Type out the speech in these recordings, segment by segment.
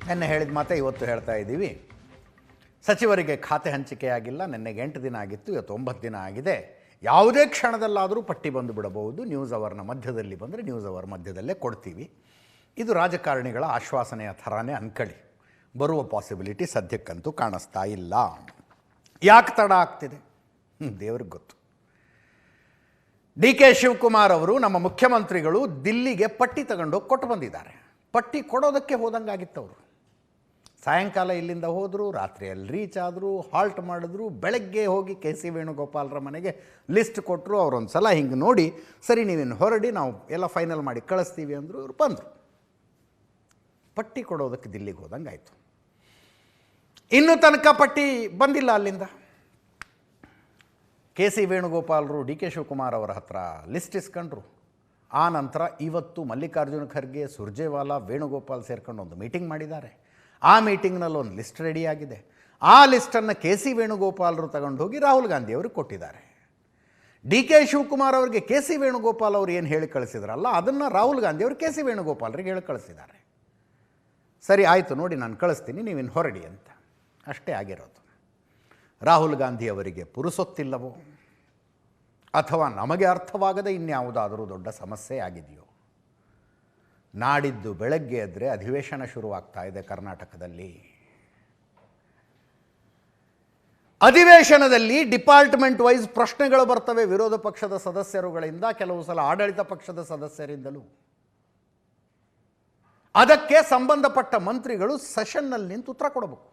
ನೆನ್ನೆ ಹೇಳಿದ ಮಾತೆ ಇವತ್ತು ಹೇಳ್ತಾ ಇದ್ದೀವಿ. ಸಚಿವರಿಗೆ ಖಾತೆ ಹಂಚಿಕೆಯಾಗಿಲ್ಲ. ನೆನ್ನೆಗೆ 8 ದಿನ ಆಗಿತ್ತು, ಇವತ್ತು 9 ದಿನ ಆಗಿದೆ. ಯಾವುದೇ ಕ್ಷಣದಲ್ಲಾದರೂ ಪಟ್ಟಿ ಬಂದು ಬಿಡಬಹುದು. ನ್ಯೂಸ್ ಅವರ್ನ ಮಧ್ಯದಲ್ಲಿ ಬಂದರೆ ನ್ಯೂಸ್ ಅವರ್ ಮಧ್ಯದಲ್ಲೇ ಕೊಡ್ತೀವಿ. ಇದು ರಾಜಕಾರಣಿಗಳ ಆಶ್ವಾಸನೆಯ ಥರಾನೇ ಅನ್ಕಳಿ. ಬರುವ ಪಾಸಿಬಿಲಿಟಿ ಸದ್ಯಕ್ಕಂತೂ ಕಾಣಿಸ್ತಾ ಇಲ್ಲ. ಯಾಕೆ ತಡ ಆಗ್ತಿದೆ? ದೇವ್ರಿಗೆ ಗೊತ್ತು. ಡಿ ಕೆ ಶಿವಕುಮಾರ್ ಅವರು, ನಮ್ಮ ಮುಖ್ಯಮಂತ್ರಿಗಳು, ದಿಲ್ಲಿಗೆ ಪಟ್ಟಿ ತಗೊಂಡೋಗಿ ಕೊಟ್ಟು ಬಂದಿದ್ದಾರೆ. ಪಟ್ಟಿ ಕೊಡೋದಕ್ಕೆ ಹೋದಂಗಾಗಿತ್ತವರು. ಸಾಯಂಕಾಲ ಇಲ್ಲಿಂದ ಹೋದರು, ರಾತ್ರಿಯಲ್ಲಿ ರೀಚ್ ಆದರು, ಹಾಲ್ಟ್ ಮಾಡಿದ್ರು. ಬೆಳಗ್ಗೆ ಹೋಗಿ ಕೆ ಸಿ ವೇಣುಗೋಪಾಲರ ಮನೆಗೆ ಲಿಸ್ಟ್ ಕೊಟ್ಟರು. ಅವರೊಂದು ಸಲ ಹಿಂಗೆ ನೋಡಿ, ಸರಿ ನೀವಿನ್ನು ಹೊರಡಿ, ನಾವು ಎಲ್ಲ ಫೈನಲ್ ಮಾಡಿ ಕಳಿಸ್ತೀವಿ ಅಂದರು. ಇವರು ಬಂದರು. ಪಟ್ಟಿ ಕೊಡೋದಕ್ಕೆ ದಿಲ್ಲಿಗೆ ಹೋದಂಗೆ ಆಯಿತು. ಇನ್ನೂ ತನಕ ಪಟ್ಟಿ ಬಂದಿಲ್ಲ ಅಲ್ಲಿಂದ. ಕೆ ಸಿ ವೇಣುಗೋಪಾಲರು ಡಿ ಕೆ ಶಿವಕುಮಾರ್ ಅವರ ಹತ್ರ ಲಿಸ್ಟ್ ಇಸ್ಕೊಂಡ್ರು. ಆ ನಂತರ ಇವತ್ತು ಮಲ್ಲಿಕಾರ್ಜುನ ಖರ್ಗೆ, ಸುರ್ಜೇವಾಲಾ, ವೇಣುಗೋಪಾಲ್ ಸೇರ್ಕೊಂಡು ಒಂದು ಮೀಟಿಂಗ್ ಮಾಡಿದ್ದಾರೆ. ಆ ಮೀಟಿಂಗ್ನಲ್ಲಿ ಒಂದು ಲಿಸ್ಟ್ ರೆಡಿಯಾಗಿದೆ. ಆ ಲಿಸ್ಟನ್ನು ಕೆ ಸಿ ವೇಣುಗೋಪಾಲರು ತಗೊಂಡು ಹೋಗಿ ರಾಹುಲ್ ಗಾಂಧಿ ಅವ್ರಿಗೆ ಕೊಟ್ಟಿದ್ದಾರೆ. ಡಿ ಕೆ ಶಿವಕುಮಾರ್ ಅವರಿಗೆ ಕೆ ಸಿ ವೇಣುಗೋಪಾಲ್ ಅವರು ಏನು ಹೇಳಿ ಕಳಿಸಿದ್ರಲ್ಲ, ಅದನ್ನು ರಾಹುಲ್ ಗಾಂಧಿ ಅವರು ಕೆ ಸಿ ವೇಣುಗೋಪಾಲರಿಗೆ ಹೇಳಿ ಕಳಿಸಿದ್ದಾರೆ. ಸರಿ ಆಯಿತು, ನೋಡಿ ನಾನು ಕಳಿಸ್ತೀನಿ, ನೀವಿನ್ನು ಹೊರಡಿ ಅಂತ. ಅಷ್ಟೇ ಆಗಿರೋದು. ರಾಹುಲ್ ಗಾಂಧಿ ಅವರಿಗೆ ಪುರುಸೊತ್ತಿಲ್ಲವೋ ಅಥವಾ ನಮಗೆ ಅರ್ಥವಾಗದೆ ಇನ್ಯಾವುದಾದರೂ ದೊಡ್ಡ ಸಮಸ್ಯೆ ಆಗಿದೆಯೋ? ನಾಡಿದ್ದು ಬೆಳಗ್ಗೆ ಎದ್ದರೆ ಅಧಿವೇಶನ ಶುರುವಾಗ್ತಾ ಇದೆ ಕರ್ನಾಟಕದಲ್ಲಿ. ಅಧಿವೇಶನದಲ್ಲಿ ಡಿಪಾರ್ಟ್ಮೆಂಟ್ ವೈಸ್ ಪ್ರಶ್ನೆಗಳು ಬರ್ತವೆ ವಿರೋಧ ಪಕ್ಷದ ಸದಸ್ಯರುಗಳಿಂದ, ಕೆಲವು ಸಲ ಆಡಳಿತ ಪಕ್ಷದ ಸದಸ್ಯರಿಂದಲೂ. ಅದಕ್ಕೆ ಸಂಬಂಧಪಟ್ಟ ಮಂತ್ರಿಗಳು ಸೆಷನ್ನಲ್ಲಿ ನಿಂತು ಉತ್ತರ ಕೊಡಬೇಕು.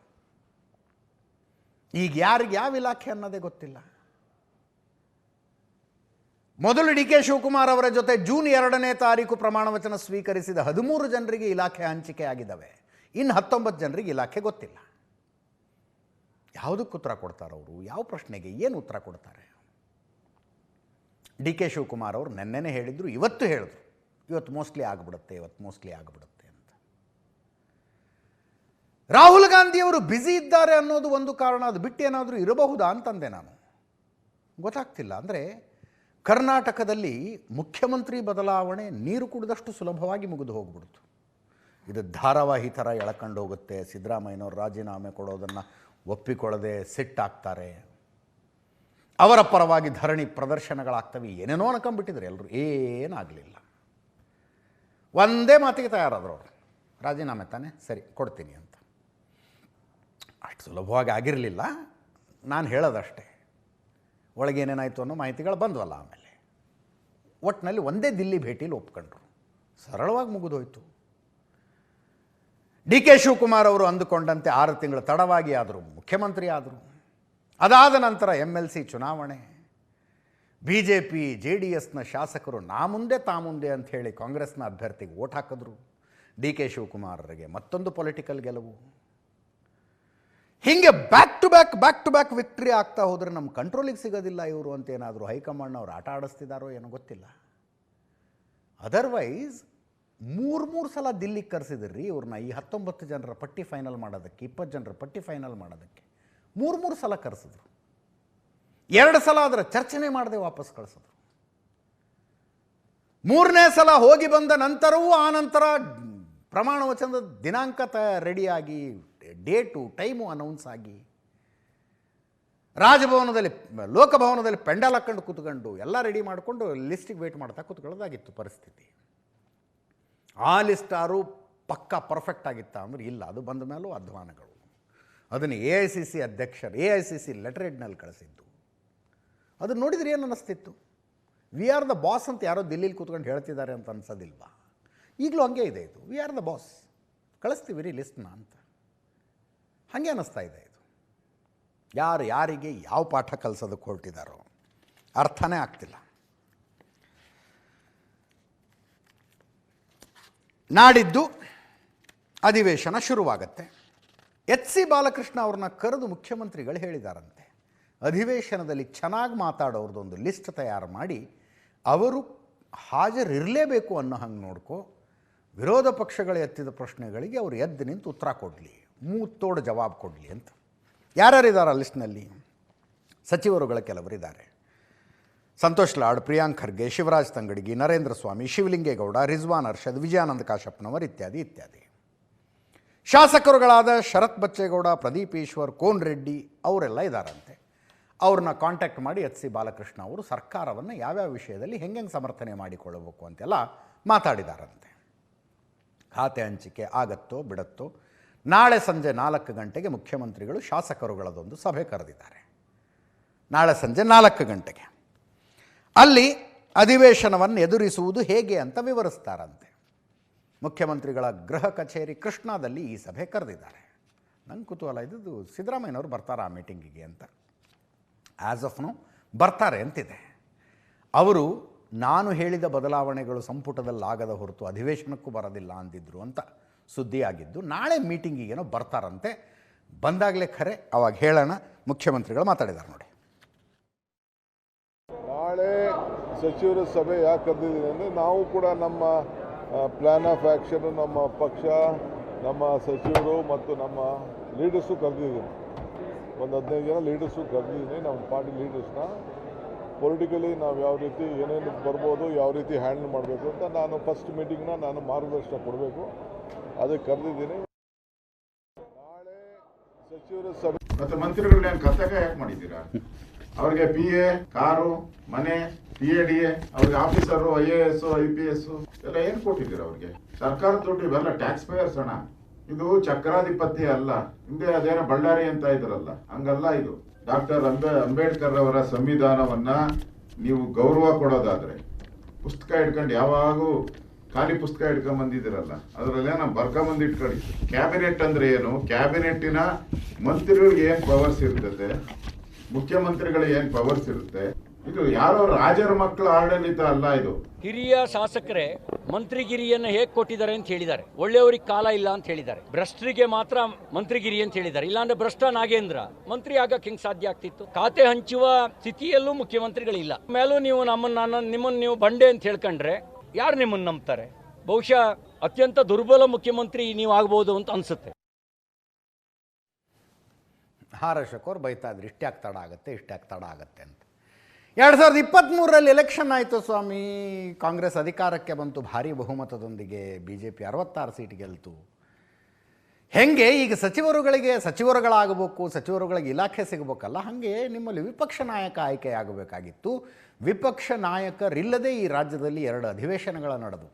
ಈಗ ಯಾರಿಗೆ ಯಾವ ಇಲಾಖೆ ಅನ್ನೋದೇ ಗೊತ್ತಿಲ್ಲ. ಮೊದಲು ಡಿ ಕೆ ಶಿವಕುಮಾರ್ ಅವರ ಜೊತೆ ಜೂನ್ 2ನೇ ತಾರೀಕು ಪ್ರಮಾಣ ವಚನ ಸ್ವೀಕರಿಸಿದ 13 ಜನರಿಗೆ ಇಲಾಖೆ ಹಂಚಿಕೆ ಆಗಿದ್ದಾವೆ. ಇನ್ನು 19 ಜನರಿಗೆ ಇಲಾಖೆ ಗೊತ್ತಿಲ್ಲ. ಯಾವುದಕ್ಕೆ ಉತ್ತರ ಕೊಡ್ತಾರೆ ಅವರು? ಯಾವ ಪ್ರಶ್ನೆಗೆ ಏನು ಉತ್ತರ ಕೊಡ್ತಾರೆ? ಡಿ ಕೆ ಶಿವಕುಮಾರ್ ಅವರು ನೆನ್ನೆನೇ ಹೇಳಿದರು, ಇವತ್ತು ಹೇಳಿದ್ರು, ಇವತ್ತು ಮೋಸ್ಟ್ಲಿ ಆಗಿಬಿಡುತ್ತೆ, ಇವತ್ತು ಮೋಸ್ಟ್ಲಿ ಆಗಿಬಿಡುತ್ತೆ ಅಂತ. ರಾಹುಲ್ ಗಾಂಧಿಯವರು ಬ್ಯುಸಿ ಇದ್ದಾರೆ ಅನ್ನೋದು ಒಂದು ಕಾರಣ. ಅದು ಬಿಟ್ಟು ಏನಾದರೂ ಇರಬಹುದಾ ಅಂತಂದೆ ನಾನು. ಗೊತ್ತಾಗ್ತಿಲ್ಲ. ಅಂದರೆ ಕರ್ನಾಟಕದಲ್ಲಿ ಮುಖ್ಯಮಂತ್ರಿ ಬದಲಾವಣೆ ನೀರು ಕುಡಿದಷ್ಟು ಸುಲಭವಾಗಿ ಮುಗಿದು ಹೋಗ್ಬಿಡ್ತು. ಇದು ಧಾರಾವಾಹಿ ಥರ ಎಳ್ಕೊಂಡು ಹೋಗುತ್ತೆ. ಸಿದ್ದರಾಮಯ್ಯನವರು ರಾಜೀನಾಮೆ ಕೊಡೋದನ್ನು ಒಪ್ಪಿಕೊಳ್ಳದೆ ಸಿಟ್ಟಾಗ್ತಾರೆ. ಅವರ ಪರವಾಗಿ ಧರಣಿ ಪ್ರದರ್ಶನಗಳಾಗ್ತವೆ. ಏನೇನೋ ಅನ್ಕೊಂಬಿಟ್ಟಿದ್ರು ಎಲ್ಲರೂ. ಏನಾಗಲಿಲ್ಲ. ಒಂದೇ ಮಾತಿಗೆ ತಯಾರಾದರು ಅವರು. ರಾಜೀನಾಮೆ ತಾನೆ, ಸರಿ ಕೊಡ್ತೀನಿ ಅಂತ. ಅಷ್ಟು ಸುಲಭವಾಗಿ ಆಗಿರಲಿಲ್ಲ. ನಾನು ಹೇಳೋದಷ್ಟೇ. ಒಳಗೇನೇನಾಯಿತು ಅನ್ನೋ ಮಾಹಿತಿಗಳು ಬಂದ್ವಲ್ಲ. ಆಮೇಲೆ ಒಟ್ಟಿನಲ್ಲಿ ಒಂದೇ ದಿಲ್ಲಿ ಭೇಟಿಲಿ ಒಪ್ಕೊಂಡ್ರು. ಸರಳವಾಗಿ ಮುಗಿದೋಯ್ತು. ಡಿ ಕೆ ಶಿವಕುಮಾರ್ ಅವರು ಅಂದುಕೊಂಡಂತೆ 6 ತಿಂಗಳು ತಡವಾಗಿ ಆದರು ಮುಖ್ಯಮಂತ್ರಿ ಆದರು. ಅದಾದ ನಂತರ MLC ಚುನಾವಣೆ. BJP JDSನ ಶಾಸಕರು ನಾ ಮುಂದೆ ತಾ ಮುಂದೆ ಅಂಥೇಳಿ ಕಾಂಗ್ರೆಸ್ನ ಅಭ್ಯರ್ಥಿಗೆ ಓಟ್ ಹಾಕಿದ್ರು. ಡಿ ಕೆ ಶಿವಕುಮಾರರಿಗೆ ಮತ್ತೊಂದು ಪೊಲಿಟಿಕಲ್ ಗೆಲುವು. ಹೀಗೆ ಬ್ಯಾಕ್ ಟು ಬ್ಯಾಕ್ ವಿಕ್ಟ್ರಿ ಆಗ್ತಾ ಹೋದರೆ ನಮ್ಮ ಕಂಟ್ರೋಲಿಗೆ ಸಿಗೋದಿಲ್ಲ ಇವರು ಅಂತ ಏನಾದರೂ ಹೈಕಮಾಂಡ್ನವ್ರು ಆಟ ಆಡಿಸ್ತಿದ್ದಾರೋ ಏನೋ ಗೊತ್ತಿಲ್ಲ. ಅದರ್ವೈಸ್ 3 ಸಲ ದಿಲ್ಲಿಗೆ ಕರೆಸಿದ್ರಿ ಇವ್ರನ್ನ. ಈ 19 ಜನರ ಪಟ್ಟಿ ಫೈನಲ್ ಮಾಡೋದಕ್ಕೆ, 20 ಜನರ ಪಟ್ಟಿ ಫೈನಲ್ ಮಾಡೋದಕ್ಕೆ 3 ಸಲ ಕರೆಸಿದ್ರು. 2 ಸಲ ಅದರ ಚರ್ಚೆನೇ ಮಾಡದೆ ವಾಪಸ್ ಕಳಿಸಿದ್ರು. 3ನೇ ಸಲ ಹೋಗಿ ಬಂದ ನಂತರವೂ ಆ ನಂತರ ಪ್ರಮಾಣ ವಚನದ ದಿನಾಂಕ ರೆಡಿಯಾಗಿ, ಡೇಟು ಟೈಮು ಅನೌನ್ಸ್ ಆಗಿ, ರಾಜಭವನದಲ್ಲಿ ಲೋಕಭವನದಲ್ಲಿ ಪೆಂಡಲ್ ಹಾಕ್ಕೊಂಡು ಕೂತ್ಕೊಂಡು ಎಲ್ಲ ರೆಡಿ ಮಾಡಿಕೊಂಡು ಲಿಸ್ಟಿಗೆ ವೇಟ್ ಮಾಡ್ತಾ ಕೂತ್ಕೊಳ್ಳೋದಾಗಿತ್ತು ಪರಿಸ್ಥಿತಿ. ಆ ಲಿಸ್ಟ್ ಯಾರು ಪಕ್ಕಾ ಪರ್ಫೆಕ್ಟ್ ಆಗಿತ್ತ ಅಂದ್ರೆ ಇಲ್ಲ. ಅದು ಬಂದ ಮೇಲೂ ಅಧ್ವಾನಗಳು. ಅದನ್ನು AICC ಅಧ್ಯಕ್ಷರು AICC ಲೆಟರ್ ಹೆಡ್ನಲ್ಲಿ ಕಳಿಸಿದ್ದು. ಅದನ್ನು ನೋಡಿದ್ರೆ ಏನು ಅನ್ನಿಸ್ತಿತ್ತು? ವಿ ಆರ್ ದ ಬಾಸ್ ಅಂತ ಯಾರೋ ದಿಲ್ಲಿಲಿ ಕೂತ್ಕೊಂಡು ಹೇಳ್ತಿದ್ದಾರೆ ಅಂತ ಅನ್ಸೋದಿಲ್ವಾ? ಈಗಲೂ ಹಂಗೆ ಇದೆ. ಇದು ವಿ ಆರ್ ದ ಬಾಸ್, ಕಳಿಸ್ತೀವಿ ರೀ ಲಿಸ್ಟ್ನ ಅಂತ. ಹಾಗೆ ಅನ್ನಿಸ್ತಾ ಇದೆ. ಇದು ಯಾರು ಯಾರಿಗೆ ಯಾವ ಪಾಠ ಕಲಿಸೋದಕ್ಕೆ ಹೊರಟಿದ್ದಾರೋ ಅರ್ಥನೇ ಆಗ್ತಿಲ್ಲ. ನಾಡಿದ್ದು ಅಧಿವೇಶನ ಶುರುವಾಗತ್ತೆ. HC ಬಾಲಕೃಷ್ಣ ಅವ್ರನ್ನ ಕರೆದು ಮುಖ್ಯಮಂತ್ರಿಗಳು ಹೇಳಿದಾರಂತೆ, ಅಧಿವೇಶನದಲ್ಲಿ ಚೆನ್ನಾಗಿ ಮಾತಾಡೋರ್ದೊಂದು ಲಿಸ್ಟ್ ತಯಾರು ಮಾಡಿ ಅವರು ಹಾಜರಿರಲೇಬೇಕು ಅನ್ನೋ ಹಂಗೆ ನೋಡ್ಕೊ. ವಿರೋಧ ಪಕ್ಷಗಳು ಎತ್ತಿದ ಪ್ರಶ್ನೆಗಳಿಗೆ ಅವರು ಎದ್ದು ನಿಂತು ಉತ್ತರ ಕೊಡಲಿ, ಮೂತೋಡು ಜವಾಬು ಕೊಡಲಿ ಅಂತ. ಯಾರ್ಯಾರಿದ್ದಾರೆ ಆ ಲಿಸ್ಟ್ನಲ್ಲಿ? ಸಚಿವರುಗಳ ಕೆಲವರಿದ್ದಾರೆ. ಸಂತೋಷ್ ಲಾಡ್, ಪ್ರಿಯಾಂಕ್ ಖರ್ಗೆ, ಶಿವರಾಜ್ ತಂಗಡಗಿ, ನರೇಂದ್ರ ಸ್ವಾಮಿ, ಶಿವಲಿಂಗೇಗೌಡ, ರಿಜ್ವಾನ್ ಅರ್ಷದ್, ವಿಜಯಾನಂದ ಕಾಶಪ್ಪನವರ್ ಇತ್ಯಾದಿ ಇತ್ಯಾದಿ. ಶಾಸಕರುಗಳಾದ ಶರತ್ ಬಚ್ಚೇಗೌಡ, ಪ್ರದೀಪ್ ಈಶ್ವರ್, ಕೋನ್ ರೆಡ್ಡಿ ಅವರೆಲ್ಲ ಇದ್ದಾರಂತೆ. ಅವ್ರನ್ನ ಕಾಂಟ್ಯಾಕ್ಟ್ ಮಾಡಿ ಎಚ್ ಸಿ ಬಾಲಕೃಷ್ಣ ಅವರು ಸರ್ಕಾರವನ್ನು ಯಾವ್ಯಾವ ವಿಷಯದಲ್ಲಿ ಹೆಂಗೆ ಸಮರ್ಥನೆ ಮಾಡಿಕೊಳ್ಳಬೇಕು ಅಂತೆಲ್ಲ ಮಾತಾಡಿದಾರಂತೆ. ಖಾತೆ ಹಂಚಿಕೆ ಆಗತ್ತೋ ಬಿಡತ್ತೋ, ನಾಳೆ ಸಂಜೆ 4 ಗಂಟೆಗೆ ಮುಖ್ಯಮಂತ್ರಿಗಳು ಶಾಸಕರುಗಳದೊಂದು ಸಭೆ ಕರೆದಿದ್ದಾರೆ. ನಾಳೆ ಸಂಜೆ 4 ಗಂಟೆಗೆ ಅಲ್ಲಿ ಅಧಿವೇಶನವನ್ನು ಎದುರಿಸುವುದು ಹೇಗೆ ಅಂತ ವಿವರಿಸ್ತಾರಂತೆ. ಮುಖ್ಯಮಂತ್ರಿಗಳ ಗೃಹ ಕಚೇರಿ ಕೃಷ್ಣಾದಲ್ಲಿ ಈ ಸಭೆ ಕರೆದಿದ್ದಾರೆ. ನಂಗೆ ಕುತೂಹಲ ಇದ್ದು ಸಿದ್ದರಾಮಯ್ಯನವರು ಬರ್ತಾರಾ ಆ ಮೀಟಿಂಗಿಗೆ ಅಂತ. ಆ್ಯಸ್ ಆಫ್ ನೋ ಬರ್ತಾರೆ ಅಂತಿದೆ. ಅವರು ನಾನು ಹೇಳಿದ ಬದಲಾವಣೆಗಳು ಸಂಪುಟದಲ್ಲಾಗದ ಹೊರತು ಅಧಿವೇಶನಕ್ಕೂ ಬರೋದಿಲ್ಲ ಅಂದಿದ್ರು ಅಂತ ಸುದ್ದಿಯಾಗಿದ್ದು, ನಾಳೆ ಮೀಟಿಂಗಿಗೇನೋ ಬರ್ತಾರಂತೆ. ಬಂದಾಗಲೇ ಖರೆ, ಅವಾಗ ಹೇಳೋಣ. ಮುಖ್ಯಮಂತ್ರಿಗಳು ಮಾತಾಡಿದ್ದಾರೆ ನೋಡಿ. ನಾಳೆ ಸಚಿವರ ಸಭೆ ಯಾಕೆ ಕರೆದಿದ್ದೀನಿ ಅಂದರೆ, ನಾವು ಕೂಡ ನಮ್ಮ ಪ್ಲ್ಯಾನ್ ಆಫ್ ಆ್ಯಕ್ಷನ್, ನಮ್ಮ ಪಕ್ಷ, ನಮ್ಮ ಸಚಿವರು ಮತ್ತು ನಮ್ಮ ಲೀಡರ್ಸು ಕರೆದಿದ್ದೀನಿ. ಒಂದು 15 ಜನ ಲೀಡರ್ಸು ಕರೆದಿದ್ದೀನಿ. ನಮ್ಮ ಪಾರ್ಟಿ ಲೀಡರ್ಸ್ನ ಪೊಲಿಟಿಕಲಿ ನಾವು ಯಾವ ರೀತಿ ಏನೇನು ಬರ್ಬೋದು, ಯಾವ ರೀತಿ ಹ್ಯಾಂಡಲ್ ಮಾಡಬೇಕು ಅಂತ ನಾನು ಫಸ್ಟ್ ಮೀಟಿಂಗ್ನ ನಾನು ಮಾರ್ಗದರ್ಶನ ಕೊಡಬೇಕು, ಅದಕ್ಕೆ ಕರೆದಿದ್ದೀನಿ. ನಾಳೆ ಸಚಿವರ ಸಭೆ ಮತ್ತು ಮಂತ್ರಿಗಳನ್ನ ಕರ್ತವ್ಯ ಯಾಕೆ ಮಾಡಿದ್ದೀರಾ? ಅವ್ರಿಗೆ PA, ಕಾರು, ಮನೆ, PADA, ಅವ್ರಿಗೆ ಆಫೀಸರು, IAS, IPS ಎಲ್ಲ ಏನು ಕೊಟ್ಟಿದ್ದೀರಾ ಅವ್ರಿಗೆ? ಸರ್ಕಾರದ ದುಡ್ಡು ಇವೆಲ್ಲ ಟ್ಯಾಕ್ಸ್ ಪೇಯರ್ಸ್ ಹಣ. ಇದು ಚಕ್ರಾಧಿಪತ್ಯ ಅಲ್ಲ. ಹಿಂದೆ ಅದೇನೋ ಬಳ್ಳಾರಿ ಅಂತ ಇದ್ರಲ್ಲ, ಹಂಗಲ್ಲ ಇದು. ಡಾಕ್ಟರ್ ಅಂಬೇಡ್ಕರ್ ಅವರ ಸಂವಿಧಾನವನ್ನ ನೀವು ಗೌರವ ಕೊಡೋದಾದ್ರೆ ಪುಸ್ತಕ ಇಟ್ಕೊಂಡು ಯಾವಾಗೂ ಖಾಲಿ ಪುಸ್ತಕ ಇಟ್ಕೊಂಡ್ ಬಂದಿದ್ದೀರಲ್ಲ, ಅದರಲ್ಲೇ ನಾವು ಬರ್ಕೊಂಬಂದು ಇಟ್ಕೊಳ್ಳಿ. ಕ್ಯಾಬಿನೆಟ್ ಅಂದ್ರೆ ಏನು? ಕ್ಯಾಬಿನೆಟ್ಟಿನ ಮಂತ್ರಿಗಳಿಗೆ ಏನ್ ಪವರ್ಸ್ ಇರ್ತದೆ, ಮುಖ್ಯಮಂತ್ರಿಗಳಿಗೆ ಏನ್ ಪವರ್ಸ್ ಇರುತ್ತೆ. ಇದು ಯಾರೋ ರಾಜರ ಮಕ್ಕಳ ಆಡಳಿತ ಅಲ್ಲ ಇದು. ಹಿರಿಯ ಶಾಸಕರೇ ಮಂತ್ರಿಗಿರಿಯನ್ನು ಹೇಗೆ ಕೊಟ್ಟಿದ್ದಾರೆ ಅಂತ ಹೇಳಿದ್ದಾರೆ. ಒಳ್ಳೆಯವರಿಗೆ ಕಾಲ ಇಲ್ಲ ಅಂತ ಹೇಳಿದ್ದಾರೆ. ಭ್ರಷ್ಟರಿಗೆ ಮಾತ್ರ ಮಂತ್ರಿಗಿರಿ ಅಂತ ಹೇಳಿದ್ದಾರೆ. ಇಲ್ಲಾಂದ್ರೆ ಭ್ರಷ್ಟ ನಾಗೇಂದ್ರ ಮಂತ್ರಿ ಆಗಕ್ಕೆ ಹೆಂಗ್ ಸಾಧ್ಯ ಆಗ್ತಿತ್ತು? ಖಾತೆ ಹಂಚುವ ಸ್ಥಿತಿಯಲ್ಲೂ ಮುಖ್ಯಮಂತ್ರಿಗಳಿಲ್ಲ. ಮೇಲೂ ನೀವು ನಿಮ್ಮನ್ನು ನೀವು ಬಂಡೆ ಅಂತ ಹೇಳ್ಕೊಂಡ್ರೆ ಯಾರು ನಿಮ್ಮನ್ನು ನಂಬ್ತಾರೆ? ಬಹುಶಃ ಅತ್ಯಂತ ದುರ್ಬಲ ಮುಖ್ಯಮಂತ್ರಿ ನೀವು ಆಗ್ಬೋದು ಅಂತ ಅನ್ಸುತ್ತೆ. ಹಾರಶಕ್ ಅವ್ರು ಬೈತಾ ಇದ್ರು, ಇಷ್ಟ್ಯಾಕೆ ತಡ ಆಗುತ್ತೆ ಅಂತ. 2023ರಲ್ಲಿ ಎಲೆಕ್ಷನ್ ಆಯಿತು ಸ್ವಾಮಿ. ಕಾಂಗ್ರೆಸ್ ಅಧಿಕಾರಕ್ಕೆ ಬಂತು ಭಾರಿ ಬಹುಮತದೊಂದಿಗೆ. BJP 66 seat ಗೆಲ್ತು. ಹೆಂಗೆ ಈಗ ಸಚಿವರುಗಳಾಗಬೇಕು, ಸಚಿವರುಗಳಿಗೆ ಇಲಾಖೆ ಸಿಗಬೇಕಲ್ಲ, ಹಾಗೆ ನಿಮ್ಮಲ್ಲಿ ವಿಪಕ್ಷ ನಾಯಕ ಆಯ್ಕೆಯಾಗಬೇಕಾಗಿತ್ತು. ವಿಪಕ್ಷ ನಾಯಕರಿಲ್ಲದೆ ಈ ರಾಜ್ಯದಲ್ಲಿ 2 ಅಧಿವೇಶನಗಳ ನಡೆದು.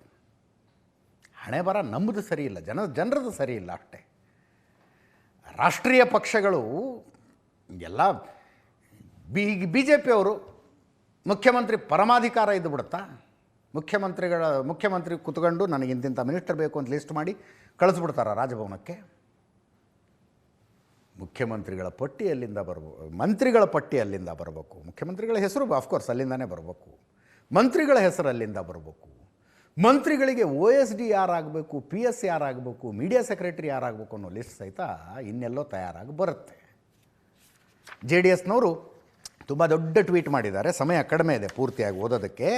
ಹಣೆ ಬರ ನಮ್ಮದು ಸರಿ ಇಲ್ಲ, ಜನರದು ಸರಿ ಇಲ್ಲ ಅಷ್ಟೇ. ರಾಷ್ಟ್ರೀಯ ಪಕ್ಷಗಳು ಎಲ್ಲ BJP ಅವರು ಮುಖ್ಯಮಂತ್ರಿ ಪರಮಾಧಿಕಾರ ಇದ್ದು ಬಿಡುತ್ತಾ? ಮುಖ್ಯಮಂತ್ರಿ ಕೂತ್ಕೊಂಡು ನನಗೆ ಇಂತಿಂಥ ಮಿನಿಸ್ಟರ್ ಬೇಕು ಅಂತ ಲಿಸ್ಟ್ ಮಾಡಿ ಕಳಿಸ್ಬಿಡ್ತಾರ ರಾಜಭವನಕ್ಕೆ? ಮುಖ್ಯಮಂತ್ರಿಗಳ ಪಟ್ಟಿ ಅಲ್ಲಿಂದ ಬರಬೇಕು, ಮಂತ್ರಿಗಳ ಪಟ್ಟಿ ಅಲ್ಲಿಂದ ಬರಬೇಕು, ಮುಖ್ಯಮಂತ್ರಿಗಳ ಹೆಸರು ಆಫ್ಕೋರ್ಸ್ ಅಲ್ಲಿಂದಾನೇ ಬರಬೇಕು, ಮಂತ್ರಿಗಳ ಹೆಸರು ಅಲ್ಲಿಂದ ಬರಬೇಕು. ಮಂತ್ರಿಗಳಿಗೆ OSD ಯಾರಾಗಬೇಕು, PS ಯಾರಾಗಬೇಕು, ಮೀಡಿಯಾ ಸೆಕ್ರೆಟರಿ ಯಾರಾಗಬೇಕು ಅನ್ನೋ ಲಿಸ್ಟ್ ಸಹಿತ ಇನ್ನೆಲ್ಲೋ ತಯಾರಾಗಿ ಬರುತ್ತೆ. JDSನವರು ತುಂಬ ದೊಡ್ಡ ಟ್ವೀಟ್ ಮಾಡಿದ್ದಾರೆ. ಸಮಯ ಕಡಿಮೆ ಇದೆ ಪೂರ್ತಿಯಾಗಿ ಓದೋದಕ್ಕೆ.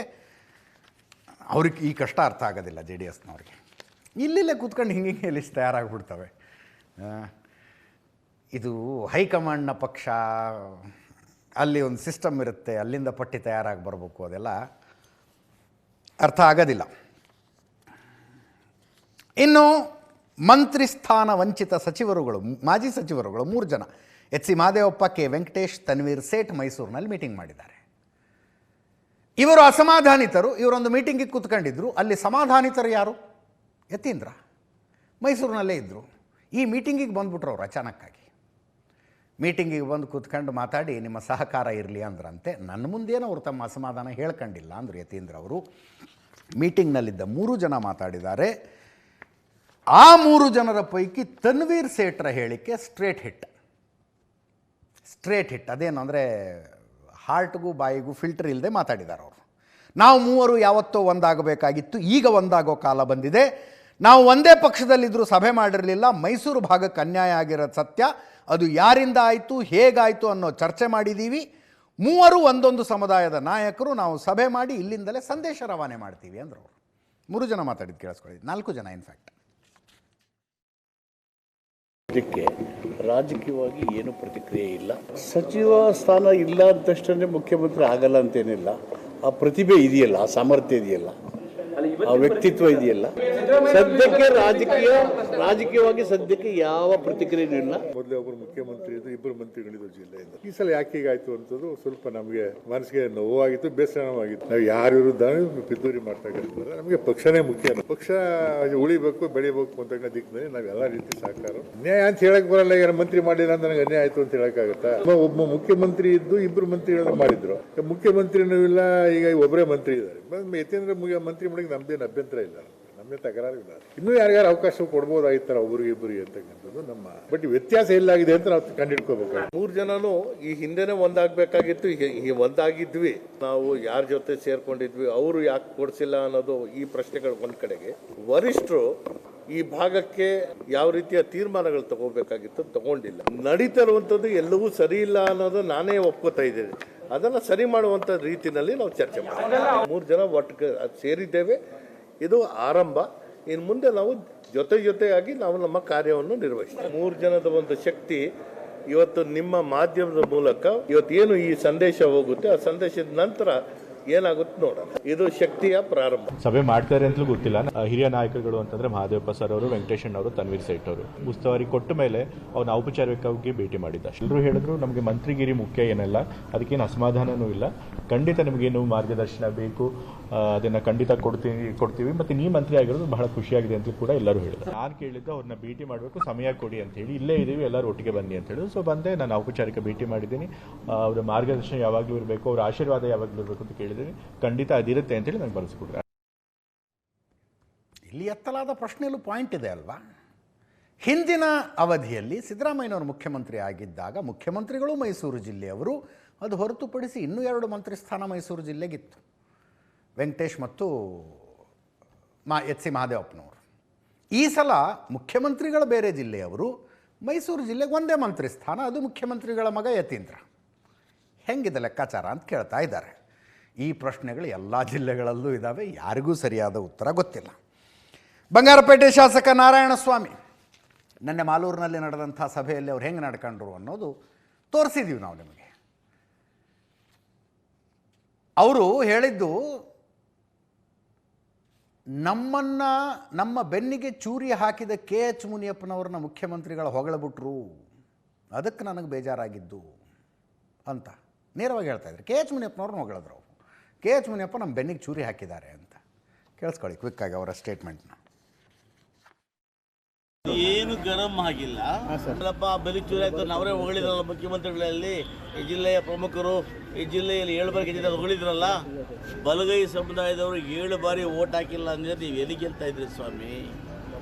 ಅವ್ರಿಗೆ ಈ ಕಷ್ಟ ಅರ್ಥ ಆಗೋದಿಲ್ಲ JDSನವ್ರಿಗೆ. ಇಲ್ಲಿಲ್ಲೇ ಕೂತ್ಕೊಂಡು ಹಿಂಗೆ ಲಿಸ್ಟ್ ತಯಾರಾಗಿಬಿಡ್ತವೆ. ಇದು ಹೈಕಮಾಂಡ್ನ ಪಕ್ಷ, ಅಲ್ಲಿ ಒಂದು ಸಿಸ್ಟಮ್ ಇರುತ್ತೆ, ಅಲ್ಲಿಂದ ಪಟ್ಟಿ ತಯಾರಾಗಿ ಬರಬೇಕು, ಅದೆಲ್ಲ ಅರ್ಥ ಆಗೋದಿಲ್ಲ. ಇನ್ನು ಮಂತ್ರಿ ಸ್ಥಾನ ವಂಚಿತ ಸಚಿವರುಗಳು, ಮಾಜಿ ಸಚಿವರುಗಳು 3 ಜನ, HC ಮಹದೇವಪ್ಪ, K ವೆಂಕಟೇಶ್, ತನ್ವೀರ್ ಸೇಠ್ ಮೈಸೂರಿನಲ್ಲಿ ಮೀಟಿಂಗ್ ಮಾಡಿದ್ದಾರೆ. ಇವರು ಅಸಮಾಧಾನಿತರು. ಇವರೊಂದು ಮೀಟಿಂಗಿಗೆ ಕೂತ್ಕೊಂಡಿದ್ರು. ಅಲ್ಲಿ ಸಮಾಧಾನಿತರು ಯಾರು? ಯತೀಂದ್ರ ಮೈಸೂರಿನಲ್ಲೇ ಇದ್ದರು. ಈ ಮೀಟಿಂಗಿಗೆ ಬಂದುಬಿಟ್ರು ಅವರು ಅಚಾನಕ್ಕಾಗಿ. ಮೀಟಿಂಗಿಗೆ ಬಂದು ಕೂತ್ಕೊಂಡು ಮಾತಾಡಿ ನಿಮ್ಮ ಸಹಕಾರ ಇರಲಿ ಅಂದ್ರಂತೆ. ನನ್ನ ಮುಂದೇನೋ ಅವರು ತಮ್ಮ ಅಸಮಾಧಾನ ಹೇಳ್ಕೊಂಡಿಲ್ಲ ಅಂದರು ಯತೀಂದ್ರ ಅವರು. ಮೀಟಿಂಗ್ನಲ್ಲಿದ್ದ 3 ಜನ ಮಾತಾಡಿದ್ದಾರೆ. ಆ 3 ಜನರ ಪೈಕಿ ತನ್ವೀರ್ ಸೇಠ್ರ ಹೇಳಿಕೆ ಸ್ಟ್ರೇಟ್ ಹಿಟ್. ಅದೇನು ಅಂದರೆ ಹಾರ್ಟ್ಗೂ ಬಾಯಿಗೂ ಫಿಲ್ಟರ್ ಇಲ್ಲದೆ ಮಾತಾಡಿದ್ದಾರೆ ಅವರು. ನಾವು 3 ಯಾವತ್ತೋ ಒಂದಾಗಬೇಕಾಗಿತ್ತು, ಈಗ ಒಂದಾಗೋ ಕಾಲ ಬಂದಿದೆ. ನಾವು ಒಂದೇ ಪಕ್ಷದಲ್ಲಿದ್ದರೂ ಸಭೆ ಮಾಡಿರಲಿಲ್ಲ. ಮೈಸೂರು ಭಾಗಕ್ಕೆ ಅನ್ಯಾಯ ಆಗಿರೋದು ಸತ್ಯ. ಅದು ಯಾರಿಂದ ಆಯಿತು, ಹೇಗಾಯಿತು ಅನ್ನೋ ಚರ್ಚೆ ಮಾಡಿದ್ದೀವಿ. 3 ಒಂದೊಂದು ಸಮುದಾಯದ ನಾಯಕರು ನಾವು ಸಭೆ ಮಾಡಿ ಇಲ್ಲಿಂದಲೇ ಸಂದೇಶ ರವಾನೆ ಮಾಡ್ತೀವಿ ಅಂದರು ಅವರು. 3 ಜನ ಮಾತಾಡಿದ್ದು ಕೇಳಿಸ್ಕೊಳ್ಳಿ, 4 ಜನ ಇನ್ಫ್ಯಾಕ್ಟ್. ಇದಕ್ಕೆ ರಾಜಕೀಯವಾಗಿ ಏನು ಪ್ರತಿಕ್ರಿಯೆ ಇಲ್ಲ. ಸಚಿವ ಸ್ಥಾನ ಇಲ್ಲ ಅಂತಷ್ಟೇ ಮುಖ್ಯಮಂತ್ರಿ ಆಗಲ್ಲ ಅಂತೇನಿಲ್ಲ. ಆ ಪ್ರತಿಭೆ ಇದೆಯಲ್ಲ, ಆ ಸಾಮರ್ಥ್ಯ ಇದೆಯಲ್ಲ, ಆ ವ್ಯಕ್ತಿತ್ವ ಇದೆಯಲ್ಲ, ಸದ್ಯಕ್ಕೆ ರಾಜಕೀಯವಾಗಿ ಸದ್ಯಕ್ಕೆ ಯಾವ ಪ್ರತಿಕ್ರಿಯೆಯೂ ಇಲ್ಲ. ಮೊದಲೇ ಒಬ್ಬರು ಮುಖ್ಯಮಂತ್ರಿ ಇದ್ದು, ಇಬ್ಬರು ಮಂತ್ರಿಗಳಿದ್ದು ಜಿಲ್ಲೆಯಿಂದ. ಈ ಸಲ ಯಾಕೆ ಹೀಗಾಯ್ತು ಅಂತದ್ದು ಸ್ವಲ್ಪ ನಮಗೆ ಮನಸ್ಸಿಗೆ ನೋವಾಗಿತ್ತು, ಬೇಸರವಾಗಿತ್ತು. ನಾವು ಯಾರ ವಿರುದ್ಧ ಪಿತೂರಿ ಮಾಡ್ತಾ ಇರ್ತಾರೆ. ನಮಗೆ ಪಕ್ಷನೇ ಮುಖ್ಯ. ಪಕ್ಷ ಉಳಿಬೇಕು, ಬೆಳಿಬೇಕು ಅಂತ ದಿಕ್ಕಿನಲ್ಲಿ ನಾವು ಎಲ್ಲ ರೀತಿ ಸಹಕಾರ. ಅನ್ಯಾಯ ಅಂತ ಹೇಳಕ್ ಬರಲ್ಲ. ಯಾರು ಮಂತ್ರಿ ಮಾಡಿಲ್ಲ ಅಂತ ನನಗೆ ಅನ್ಯಾಯ ಆಯ್ತು ಅಂತ ಹೇಳಕ್ಕಾಗತ್ತಾ? ಒಬ್ಬ ಮುಖ್ಯಮಂತ್ರಿ ಇದ್ದು ಇಬ್ಬರು ಮಂತ್ರಿಗಳನ್ನ ಮಾಡಿದ್ರು. ಮುಖ್ಯಮಂತ್ರಿನೂ ಇಲ್ಲ, ಈಗ ಒಬ್ಬರೇ ಮಂತ್ರಿ ಇದ್ದಾರೆ. ಯತೀಂದ್ರ ಮಂತ್ರಿ ಮಾಡಿಗೆ ನಮ್ದೇನು ಅಭ್ಯಂತರ ಇಲ್ಲ, ನಮ್ದೇ ತಕರಾರು ಇಲ್ಲ. ಇನ್ನೂ ಯಾರ್ಯಾರು ಅವಕಾಶ ಕೊಡ್ಬೋದಾಗಿತ್ತಲ್ಲ ಒಬ್ಬರಿಗೆ ಇಬ್ಬರಿಗೆ ಅಂತಕ್ಕಂಥದ್ದು ನಮ್ಮ. ಬಟ್ ವ್ಯತ್ಯಾಸ ಎಲ್ಲಾಗಿದೆ ಅಂತ ನಾವು ಕಂಡಿಡ್ಕೋಬೇಕು. 3 ಜನನು ಈ ಹಿಂದೆನೆ ಒಂದಾಗಬೇಕಾಗಿತ್ತು, ಈ ಒಂದಾಗಿದ್ವಿ. ನಾವು ಯಾರ ಜೊತೆ ಸೇರ್ಕೊಂಡಿದ್ವಿ, ಅವರು ಯಾಕೆ ಕೊಡಿಸಿಲ್ಲ ಅನ್ನೋದು ಈ ಪ್ರಶ್ನೆಗಳು ಒಂದ್ ಕಡೆಗೆ. ವರಿಷ್ಠರು ಈ ಭಾಗಕ್ಕೆ ಯಾವ ರೀತಿಯ ತೀರ್ಮಾನಗಳು ತಗೋಬೇಕಾಗಿತ್ತು, ತಗೊಂಡಿಲ್ಲ. ನಡೀತಾ ಇರುವಂಥದ್ದು ಎಲ್ಲವೂ ಸರಿ ಇಲ್ಲ ಅನ್ನೋದು ನಾನೇ ಒಪ್ಕೋತಾ ಇದ್ದೇನೆ. ಅದನ್ನು ಸರಿ ಮಾಡುವಂಥ ರೀತಿಯಲ್ಲಿ ನಾವು ಚರ್ಚೆ ಮಾಡ್ತೀವಿ. 3 ಜನ ಒಟ್ಟಿಗೆ ಸೇರಿದ್ದೇವೆ. ಇದು ಆರಂಭ. ಇನ್ನು ಮುಂದೆ ನಾವು ಜೊತೆಯಾಗಿ ನಾವು ನಮ್ಮ ಕಾರ್ಯವನ್ನು ನಿರ್ವಹಿಸ್ತೀವಿ. 3 ಜನದ ಒಂದು ಶಕ್ತಿ ಇವತ್ತು ನಿಮ್ಮ ಮಾಧ್ಯಮದ ಮೂಲಕ ಇವತ್ತೇನು ಈ ಸಂದೇಶ ಹೋಗುತ್ತೆ, ಆ ಸಂದೇಶದ ನಂತರ ಏನಾಗುತ್ತೆ ನೋಡೋಣ. ಇದು ಶಕ್ತಿಯ ಪ್ರಾರಂಭ. ಸಭೆ ಮಾಡ್ತಾರೆ ಅಂತಲೂ ಗೊತ್ತಿಲ್ಲ. ಹಿರಿಯ ನಾಯಕರುಗಳು ಅಂತಂದ್ರೆ ಮಹಾದೇವಪ್ಪ ಸರ್ ಅವರು, ವೆಂಕಟೇಶನ್ ಅವರು, ತನ್ವೀರ್ ಸೇಠ್ ಅವರು ಉಸ್ತುವಾರಿ ಕೊಟ್ಟ ಮೇಲೆ ಅವ್ರನ್ನ ಔಪಚಾರಿಕವಾಗಿ ಭೇಟಿ ಮಾಡಿದ್ದ. ಎಲ್ಲರೂ ಹೇಳಿದ್ರು ನಮಗೆ ಮಂತ್ರಿಗಿರಿ ಮುಖ್ಯ ಏನಲ್ಲ, ಅದಕ್ಕೇನು ಅಸಮಾಧಾನನೂ ಇಲ್ಲ. ಖಂಡಿತ ನಿಮಗೇನು ಮಾರ್ಗದರ್ಶನ ಬೇಕು ಅದನ್ನ ಖಂಡಿತ ಕೊಡ್ತೀವಿ. ಮತ್ತೆ ನೀವು ಮಂತ್ರಿ ಆಗಿರೋದು ಬಹಳ ಖುಷಿಯಾಗಿದೆ ಅಂತ ಕೂಡ ಎಲ್ಲರೂ ಹೇಳಿದ್ರು. ನಾನು ಕೇಳಿದ್ದು ಅವ್ರನ್ನ ಭೇಟಿ ಮಾಡಬೇಕು, ಸಮಯ ಕೊಡಿ ಅಂತ ಹೇಳಿ. ಇಲ್ಲೇ ಇದೀವಿ, ಎಲ್ಲರೂ ಒಟ್ಟಿಗೆ ಬನ್ನಿ ಅಂತ ಹೇಳಿದ್ರು. ಸೊ ಬಂದೆ, ನಾನು ಔಪಚಾರಿಕ ಭೇಟಿ ಮಾಡಿದ್ದೀನಿ. ಅವರ ಮಾರ್ಗದರ್ಶನ ಯಾವಾಗಲೂ ಇರಬೇಕು, ಅವರ ಆಶೀರ್ವಾದ ಯಾವಾಗಲೂ ಇರಬೇಕು ಅಂತ ಕೇಳಿದ್ದೀನಿ. ಖಂಡಿತ ಅದಿರುತ್ತೆ ಅಂತೇಳಿ ನಂಗೆ ಬರೆಸ್ಕೊಡ್ರೆ. ಇಲ್ಲಿ ಎತ್ತಲಾದ ಪ್ರಶ್ನೆಯಲ್ಲೂ ಪಾಯಿಂಟ್ ಇದೆ ಅಲ್ವಾ? ಹಿಂದಿನ ಅವಧಿಯಲ್ಲಿ ಸಿದ್ದರಾಮಯ್ಯನವರು ಮುಖ್ಯಮಂತ್ರಿ ಆಗಿದ್ದಾಗ ಮುಖ್ಯಮಂತ್ರಿಗಳು ಮೈಸೂರು ಜಿಲ್ಲೆಯವರು. ಅದು ಹೊರತುಪಡಿಸಿ ಇನ್ನೂ 2 ಮಂತ್ರಿ ಸ್ಥಾನ ಮೈಸೂರು ಜಿಲ್ಲೆಗಿತ್ತು, ವೆಂಕಟೇಶ್ ಮತ್ತು ಎಚ್.ಸಿ. ಮಹದೇವಪ್ಪನವರು. ಈ ಸಲ ಮುಖ್ಯಮಂತ್ರಿಗಳ ಬೇರೆ ಜಿಲ್ಲೆಯವರು, ಮೈಸೂರು ಜಿಲ್ಲೆಗೆ ಒಂದೇ ಮಂತ್ರಿ ಸ್ಥಾನ, ಅದು ಮುಖ್ಯಮಂತ್ರಿಗಳ ಮಗ ಯತೀಂದ್ರ. ಹೆಂಗಿದೆ ಲೆಕ್ಕಾಚಾರ ಅಂತ ಕೇಳ್ತಾ ಇದ್ದಾರೆ. ಈ ಪ್ರಶ್ನೆಗಳು ಎಲ್ಲ ಜಿಲ್ಲೆಗಳಲ್ಲೂ ಇದ್ದಾವೆ, ಯಾರಿಗೂ ಸರಿಯಾದ ಉತ್ತರ ಗೊತ್ತಿಲ್ಲ. ಬಂಗಾರಪೇಟೆ ಶಾಸಕ ನಾರಾಯಣಸ್ವಾಮಿ ನೆನ್ನೆ ಮಾಲೂರಿನಲ್ಲಿ ನಡೆದಂಥ ಸಭೆಯಲ್ಲಿ ಅವ್ರು ಹೆಂಗೆ ನಡ್ಕೊಂಡ್ರು ಅನ್ನೋದು ತೋರಿಸಿದ್ದೀವಿ ನಾವು ನಿಮಗೆ. ಅವರು ಹೇಳಿದ್ದು, ನಮ್ಮ ಬೆನ್ನಿಗೆ ಚೂರಿ ಹಾಕಿದ KH ಮುನಿಯಪ್ಪನವ್ರನ್ನ ಮುಖ್ಯಮಂತ್ರಿಗಳ ಹೊಗಳಬಿಟ್ರು, ಅದಕ್ಕೆ ನನಗೆ ಬೇಜಾರಾಗಿದ್ದು ಅಂತ ನೇರವಾಗಿ ಹೇಳ್ತಾ ಇದ್ರು. KH ಮುನಿಯಪ್ಪನವ್ರನ್ನ ಹೊಗಳಿದ್ರು. ಅವರು KH ಮುನಿಯಪ್ಪ ನಮ್ಮ ಬೆನ್ನಿಗೆ ಚೂರಿ ಹಾಕಿದ್ದಾರೆ ಅಂತ. ಕೇಳಿಸ್ಕೊಳ್ಳಿ ಕ್ವಿಕ್ಕಾಗಿ ಅವರ ಸ್ಟೇಟ್ಮೆಂಟ್ನ. ಏನು ಗರಂ ಆಗಿಲ್ಲ. ಬಲಿ ಚೂರಿ ಆಯ್ತು, ಅವರೇ ಹೊಗಳಿದ್ರಲ್ಲ ಮುಖ್ಯಮಂತ್ರಿಗಳಲ್ಲಿ. ಈ ಜಿಲ್ಲೆಯ ಪ್ರಮುಖರು ಈ ಜಿಲ್ಲೆಯಲ್ಲಿ 7 ಬಾರಿ ಗೆದ್ದಿದ್ದಾರೆ, ಹೊಗಳಿದ್ರಲ್ಲ. ಬಲಗೈ ಸಮುದಾಯದವರು 7 ಬಾರಿ ಓಟ್ ಹಾಕಿಲ್ಲ ಅಂದರೆ ನೀವು ಎಲ್ಲಿ ಗೆಲ್ತಾ ಇದ್ರಿ ಸ್ವಾಮಿ?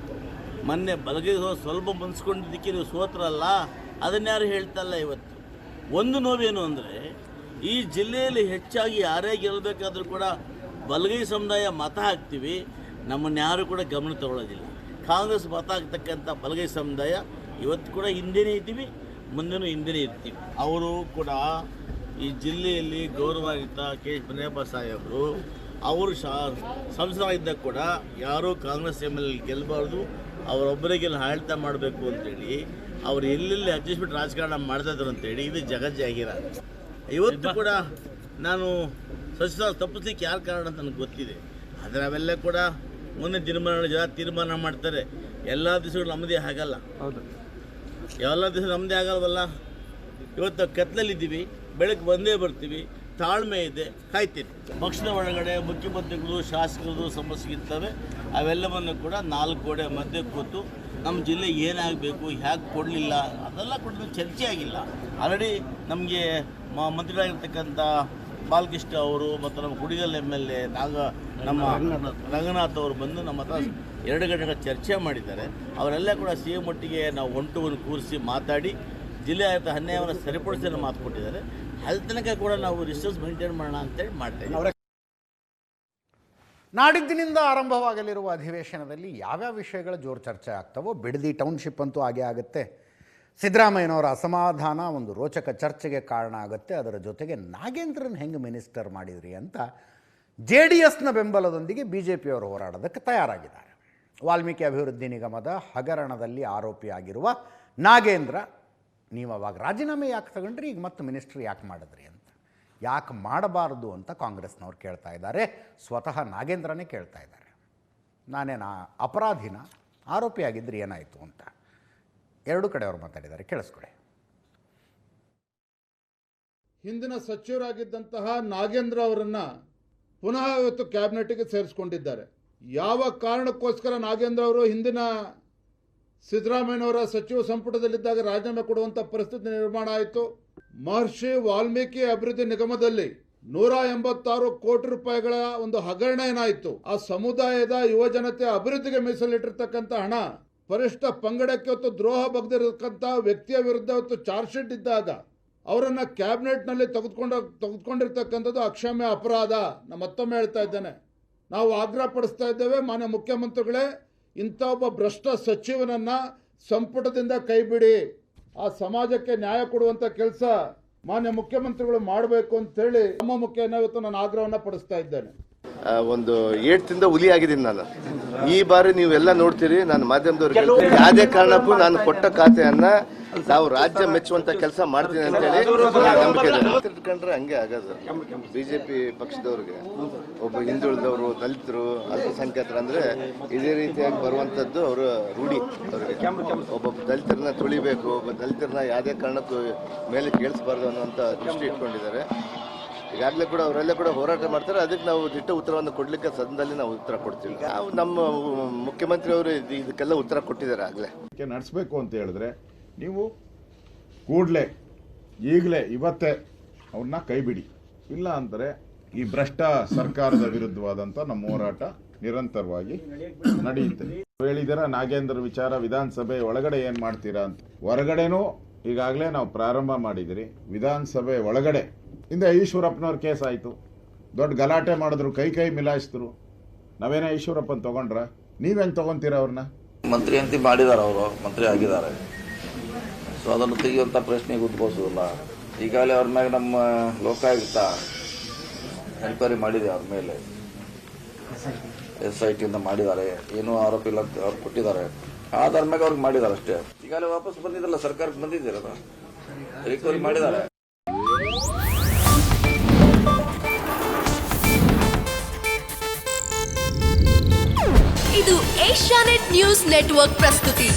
ಮೊನ್ನೆ ಬಲಗೈ ಸ್ವಲ್ಪ ಮುನ್ಸ್ಕೊಂಡಿದ್ದಕ್ಕೆ ನೀವು ಸೋತ್ರಲ್ಲ, ಅದನ್ಯಾರು ಹೇಳ್ತಲ್ಲ. ಇವತ್ತು ಒಂದು ನೋವೇನು ಅಂದರೆ, ಈ ಜಿಲ್ಲೆಯಲ್ಲಿ ಹೆಚ್ಚಾಗಿ ಯಾರೇ ಗೆಲ್ಲಬೇಕಾದ್ರೂ ಕೂಡ ಬಲಗೈ ಸಮುದಾಯ ಮತ ಹಾಕ್ತೀವಿ, ನಮ್ಮನ್ನು ಯಾರು ಕೂಡ ಗಮನ ತಗೊಳ್ಳೋದಿಲ್ಲ. ಕಾಂಗ್ರೆಸ್ ಮತ ಹಾಕ್ತಕ್ಕಂಥ ಬಲಗೈ ಸಮುದಾಯ ಇವತ್ತು ಕೂಡ ಹಿಂದೆನೇ ಇದ್ದೀವಿ, ಮುಂದೆನೂ ಹಿಂದೆನೇ ಇರ್ತೀವಿ. ಅವರು ಕೂಡ ಈ ಜಿಲ್ಲೆಯಲ್ಲಿ ಗೌರವಾನ್ವಿತ KH ಮುನಿಯಪ್ಪ ಸಾಹೇಬರು, ಅವರು ಸಂಸದರಾಗಿದ್ದಾಗ ಕೂಡ ಯಾರೂ ಕಾಂಗ್ರೆಸ್ MLA ಗೆಲ್ಲಬಾರ್ದು, ಅವರೊಬ್ಬರಿಗೆ ಆಡಳಿತ ಮಾಡಬೇಕು ಅಂತೇಳಿ ಅವ್ರು ಎಲ್ಲೆಲ್ಲಿ ಅಡ್ಜಸ್ಟ್ಮೆಂಟ್ ರಾಜಕಾರಣ ಮಾಡ್ತಾಯಿದ್ರು ಅಂತೇಳಿ ಇದು ಜಗಜ್ಜಾಗಿರ. ಇವತ್ತು ಕೂಡ ನಾನು ಸಚಿವ ತಪ್ಪಿಸ್ಲಿಕ್ಕೆ ಯಾರು ಕಾರಣ ಅಂತ ನನಗೆ ಗೊತ್ತಿದೆ. ಆದರೆ ಅವೆಲ್ಲ ಕೂಡ ಮುಂದೆ ಜನ ತೀರ್ಮಾನ ಮಾಡ್ತಾರೆ. ಎಲ್ಲ ದಿವಸಗಳು ನಮ್ಮದೇ ಆಗಲ್ಲ. ಹೌದು, ಎಲ್ಲ ದಿವಸ ನಮ್ಮದೇ ಆಗಲ್ವಲ್ಲ. ಇವತ್ತು ಕತ್ಲಲ್ಲಿದ್ದೀವಿ, ಬೆಳಗ್ಗೆ ಬಂದೇ ಬರ್ತೀವಿ, ತಾಳ್ಮೆ ಇದೆ, ಕಾಯ್ತೀವಿ. ಪಕ್ಷದ ಒಳಗಡೆ ಮುಖ್ಯಮಂತ್ರಿಗಳು ಶಾಸಕರು ಸಮಸ್ಯೆಗಿರ್ತವೆ. ಅವೆಲ್ಲವನ್ನು ಕೂಡ 4 ಗೋಡೆ ಮಧ್ಯೆ ಕೂತು ನಮ್ಮ ಜಿಲ್ಲೆ ಏನಾಗಬೇಕು, ಹೇಗೆ ಕೊಡಲಿಲ್ಲ, ಅದೆಲ್ಲ ಕೂಡ ಚರ್ಚೆ ಆಗಿಲ್ಲ. ಆಲ್ರೆಡಿ ನಮಗೆ ಮಂತ್ರಿಗಳಾಗಿರ್ತಕ್ಕಂಥ ಬಾಲಕೃಷ್ಣ ಅವರು ಮತ್ತು ನಮ್ಮ ಕುಡಿಗಲ್ MLA ನಮ್ಮ ರಂಗನಾಥ್ ಅವರು ಬಂದು ನಮ್ಮ ಹತ್ರ 2 ಗಂಟೆಗಳ ಚರ್ಚೆ ಮಾಡಿದ್ದಾರೆ. ಅವರೆಲ್ಲ ಕೂಡ CM ಒಟ್ಟಿಗೆ ನಾವು 1 to 1 ಕೂರಿಸಿ ಮಾತಾಡಿ ಜಿಲ್ಲೆ ಆಯ್ತು ಅನ್ಯಾಯವನ್ನು ಸರಿಪಡಿಸಿ ಮಾತು ಕೊಟ್ಟಿದ್ದಾರೆ. ಅಲ್ಲಿ ತನಕ ಕೂಡ ನಾವು ರಿಸೋರ್ಸ್ ಮೇಂಟೈನ್ ಮಾಡೋಣ ಅಂತೇಳಿ ಮಾಡ್ತಾಯಿದ್ದೀವಿ. ನಾಡಿದ್ದಿನಿಂದ ಆರಂಭವಾಗಲಿರುವ ಅಧಿವೇಶನದಲ್ಲಿ ಯಾವ್ಯಾವ ವಿಷಯಗಳ ಜೋರು ಚರ್ಚೆ ಆಗ್ತವೋ, ಬಿಡದಿ ಟೌನ್ಶಿಪ್ ಅಂತೂ ಆಗೇ ಆಗುತ್ತೆ. ಸಿದ್ದರಾಮಯ್ಯನವರ ಅಸಮಾಧಾನ ಒಂದು ರೋಚಕ ಚರ್ಚೆಗೆ ಕಾರಣ ಆಗುತ್ತೆ. ಅದರ ಜೊತೆಗೆ ನಾಗೇಂದ್ರನ್ ಹೆಂಗೆ ಮಿನಿಸ್ಟರ್ ಮಾಡಿದ್ರಿ ಅಂತ JDSನ ಬೆಂಬಲದೊಂದಿಗೆ BJPಯವರು ಹೋರಾಡೋದಕ್ಕೆ ತಯಾರಾಗಿದ್ದಾರೆ. ವಾಲ್ಮೀಕಿ ಅಭಿವೃದ್ಧಿ ನಿಗಮದ ಹಗರಣದಲ್ಲಿ ಆರೋಪಿಯಾಗಿರುವ ನಾಗೇಂದ್ರ, ನೀವು ಅವಾಗ ರಾಜೀನಾಮೆ ಯಾಕೆ ತಗೊಂಡ್ರಿ, ಈಗ ಮತ್ತೆ ಮಿನಿಸ್ಟ್ರಿ ಯಾಕೆ ಮಾಡಿದ್ರಿ ಅಂತ, ಯಾಕೆ ಮಾಡಬಾರ್ದು ಅಂತ ಕಾಂಗ್ರೆಸ್ನವ್ರು ಕೇಳ್ತಾ ಇದ್ದಾರೆ. ಸ್ವತಃ ನಾಗೇಂದ್ರನೇ ಕೇಳ್ತಾ ಇದ್ದಾರೆ. ನಾನೇನು ಅಪರಾಧಿನ, ಆರೋಪಿಯಾಗಿದ್ದರೆ ಏನಾಯಿತು ಅಂತ ಎರಡೂ ಕಡೆಯವರು ಮಾತಾಡಿದ್ದಾರೆ, ಕೇಳಿಸ್ಕೊಡಿ. ಹಿಂದಿನ ಸಚಿವರಾಗಿದ್ದಂತಹ ನಾಗೇಂದ್ರ ಅವರನ್ನು ಪುನಃ ಇವತ್ತು ಕ್ಯಾಬಿನೆಟ್ಗೆ ಸೇರಿಸ್ಕೊಂಡಿದ್ದಾರೆ. ಯಾವ ಕಾರಣಕ್ಕೋಸ್ಕರ ನಾಗೇಂದ್ರ ಅವರು ಹಿಂದಿನ ಸಿದ್ದರಾಮಯ್ಯನವರ ಸಚಿವ ಸಂಪುಟದಲ್ಲಿದ್ದಾಗ ರಾಜೀನಾಮೆ ಕೊಡುವಂಥ ಪರಿಸ್ಥಿತಿ ನಿರ್ಮಾಣ ಆಯಿತು. ಮಹರ್ಷಿ ವಾಲ್ಮೀಕಿ ಅಭಿವೃದ್ಧಿ ನಿಗಮದಲ್ಲಿ 186 ಕೋಟಿ ರೂಪಾಯಿಗಳ ಒಂದು ಹಗರಣ ಏನಾಯಿತು, ಆ ಸಮುದಾಯದ ಯುವಜನತೆ ಅಭಿವೃದ್ಧಿಗೆ ಮೀಸಲಿಟ್ಟಿರ್ತಕ್ಕಂಥ ಹಣ ಪರಿಷ್ಠ ಪಂಗಡಕ್ಕೆ ಹೊತ್ತು ದ್ರೋಹ ಬಗೆದಿರತಕ್ಕಂಥ ವ್ಯಕ್ತಿಯ ವಿರುದ್ಧ ಹೊತ್ತು ಚಾರ್ಜ್ ಶೀಟ್ ಇದ್ದಾಗ ಅವರನ್ನು ಕ್ಯಾಬಿನೆಟ್ನಲ್ಲಿ ತೆಗೆದುಕೊಂಡಿರ್ತಕ್ಕಂಥದ್ದು ಅಕ್ಷಮ್ಯ ಅಪರಾಧ. ನಾನು ಮತ್ತೊಮ್ಮೆ ಹೇಳ್ತಾ ಇದ್ದೇನೆ, ನಾವು ಆಗ್ರಹ ಪಡಿಸ್ತಾ ಇದ್ದೇವೆ, ಮಾನ್ಯ ಮುಖ್ಯಮಂತ್ರಿಗಳೇ, ಇಂಥ ಒಬ್ಬ ಭ್ರಷ್ಟ ಸಚಿವನನ್ನ ಸಂಪುಟದಿಂದ ಕೈಬಿಡಿ. ಆ ಸಮಾಜಕ್ಕೆ ನ್ಯಾಯ ಕೊಡುವಂಥ ಕೆಲಸ ಮಾನ್ಯ ಮುಖ್ಯಮಂತ್ರಿಗಳು ಮಾಡಬೇಕು ಅಂತೇಳಿ ನಮ್ಮ ಮುಖ್ಯನ ಇವತ್ತು ನಾನು ಆಗ್ರಹವನ್ನು ಪಡಿಸ್ತಾ ಇದ್ದೇನೆ. ಒಂದು ಏಟ್ದಿಂದ ಹುಲಿ ಆಗಿದ್ದೀನಿ ನಾನು. ಈ ಬಾರಿ ನೀವೆಲ್ಲ ನೋಡ್ತೀರಿ, ನಾನು ಮಾಧ್ಯಮದವ್ರಿಗೆ ಯಾವುದೇ ಕಾರಣಕ್ಕೂ ನಾನು ಕೊಟ್ಟ ಖಾತೆಯನ್ನ ನಾವು ರಾಜ್ಯ ಮೆಚ್ಚುವಂತ ಕೆಲಸ ಮಾಡ್ತೀನಿ ಅಂತೇಳಿ ನಂಬಿಕೆ ಇದೆ. ಇಟ್ಕೊಂಡ್ರೆ ಹಂಗೆ ಆಗೋದು. ಬಿಜೆಪಿ ಪಕ್ಷದವ್ರಿಗೆ ಒಬ್ಬ ಹಿಂದುಳಿದವರು, ದಲಿತರು, ಅಲ್ಪಸಂಖ್ಯಾತರು ಅಂದ್ರೆ ಇದೇ ರೀತಿಯಾಗಿ ಬರುವಂತದ್ದು ಅವರ ರೂಢಿ. ಅವರಿಗೆ ಒಬ್ಬ ದಲಿತರನ್ನ ತುಳಿಬೇಕು, ಒಬ್ಬ ದಲಿತರನ್ನ ಯಾವುದೇ ಕಾರಣಕ್ಕೂ ಮೇಲೆ ಕೇಳಿಸಬಾರ್ದು ಅನ್ನುವಂಥ ದೃಷ್ಟಿ ಇಟ್ಕೊಂಡಿದ್ದಾರೆ. ಈಗಾಗಲೇ ಕೂಡ ಅವರೆಲ್ಲ ಕೂಡ ಹೋರಾಟ ಮಾಡ್ತಾರೆ. ಅದಕ್ಕೆ ನಾವು ದಿಟ್ಟ ಉತ್ತರವನ್ನು ಕೊಡ್ಲಿಕ್ಕೆ ಸದನದಲ್ಲಿ ನಾವು ಉತ್ತರ ಕೊಡ್ತೀವಿ. ನಾವು ನಮ್ಮ ಮುಖ್ಯಮಂತ್ರಿ ಅವರು ಇದಕ್ಕೆಲ್ಲ ಉತ್ತರ ಕೊಟ್ಟಿದ್ದಾರೆ ಆಗಲೇ. ನಡೆಸಬೇಕು ಅಂತ ಹೇಳಿದ್ರೆ ನೀವು ಕೂಡಲೇ ಈಗಲೇ ಇವತ್ತೇ ಅವ್ರನ್ನ ಕೈಬಿಡಿ. ಇಲ್ಲ ಅಂದರೆ ಈ ಭ್ರಷ್ಟ ಸರ್ಕಾರದ ವಿರುದ್ಧವಾದಂಥ ನಮ್ಮ ಹೋರಾಟ ನಿರಂತರವಾಗಿ ನಡೆಯುತ್ತೆ. ಹೇಳಿದಿರ ನಾಗೇಂದ್ರ ವಿಚಾರ ವಿಧಾನಸಭೆ ಒಳಗಡೆ ಏನು ಮಾಡ್ತೀರಾ ಅಂತ. ಹೊರಗಡೆನೂ ಈಗಾಗಲೇ ನಾವು ಪ್ರಾರಂಭ ಮಾಡಿದಿರಿ. ವಿಧಾನಸಭೆ ಒಳಗಡೆ ಇಂದ ಈಶ್ವರಪ್ಪನವ್ರ ಕೇಸ್ ಆಯಿತು, ದೊಡ್ಡ ಗಲಾಟೆ ಮಾಡಿದ್ರು, ಕೈ ಮಿಲಾಯಿಸಿದ್ರು. ನಾವೇನೋ ಈಶ್ವರಪ್ಪನ ತಗೊಂಡ್ರ, ನೀವೇನು ತಗೊಂತೀರಾ ಅವ್ರನ್ನ? ಮಂತ್ರಿ ಅಂತ ಮಾಡಿದ್ದಾರೆ, ಅವರು ಮಂತ್ರಿ ಆಗಿದ್ದಾರೆ. ಸೊ ಅದನ್ನು ತೆಗೆಯುವಂಥ ಪ್ರಶ್ನೆಗೆ ಉದ್ಭವಿಸೋದಿಲ್ಲ. ಈಗಾಗಲೇ ಅವ್ರ ಮ್ಯಾಗ ನಮ್ಮ ಲೋಕಾಯುಕ್ತ ಎನ್ಕ್ವೈರಿ ಮಾಡಿದೆ, ಅವ್ರ ಮೇಲೆ SIT ಇಂದ ಮಾಡಿದ್ದಾರೆ. ಏನೂ ಆರೋಪ ಇಲ್ಲ ಅಂತ ಅವ್ರು ಕೊಟ್ಟಿದ್ದಾರೆ. ಆಧಾರ ಮ್ಯಾಗ ಅವ್ರಿಗೆ ಮಾಡಿದ್ದಾರೆ ಅಷ್ಟೇ. ಈಗಾಗಲೇ ವಾಪಸ್ ಬಂದಿದ್ದಲ್ಲ, ಸರ್ಕಾರಕ್ಕೆ ಬಂದಿದ್ದೀರಲ್ಲ, ರಿಕವರಿ ಮಾಡಿದ್ದಾರೆ. ಇದು ಏಷ್ಯಾನೆಟ್ ನ್ಯೂಸ್ ನೆಟ್ವರ್ಕ್ ಪ್ರಸ್ತುತಿ.